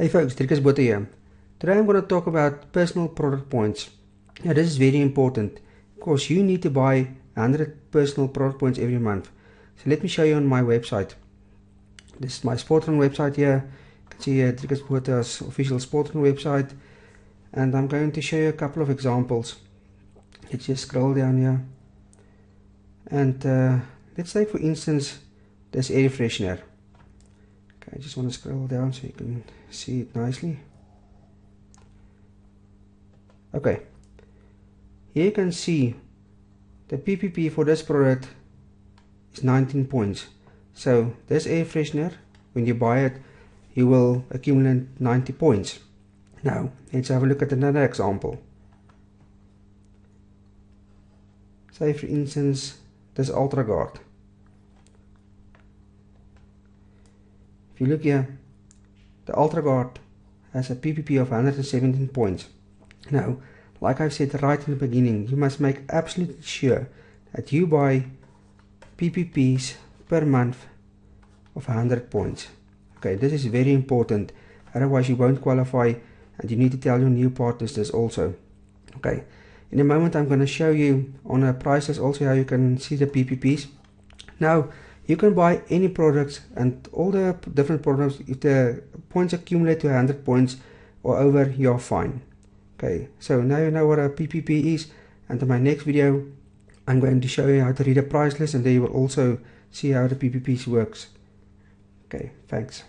Hey folks, Driekus Botha here. Today I'm going to talk about personal product points. Now this is very important because you need to buy 100 personal product points every month. So let me show you on my website. This is my Sportron website here. You can see here Driekus Botha's official Sportron website. And I'm going to show you a couple of examples. Let's just scroll down here. And let's say for instance this air freshener. I just want to scroll down so you can see it nicely. Okay, here you can see the PPP for this product is 19 points. So this air freshener, when you buy it, you will accumulate 90 points. Now let's have a look at another example. Say for instance this UltraGuard. If you look here, the UltraGuard has a PPP of 117 points. Now, like I've said right in the beginning, you must make absolutely sure that you buy PPPs per month of 100 points. Okay, this is very important, otherwise you won't qualify, and you need to tell your new partners this also. Okay, in a moment I'm going to show you on a price list also how you can see the PPPs. Now, you can buy any products and all the different products. If the points accumulate to 100 points or over, you're fine. Okay, so now you know what a PPP is, and in my next video I'm going to show you how to read a price list, and then you will also see how the PPPs works. Okay, thanks.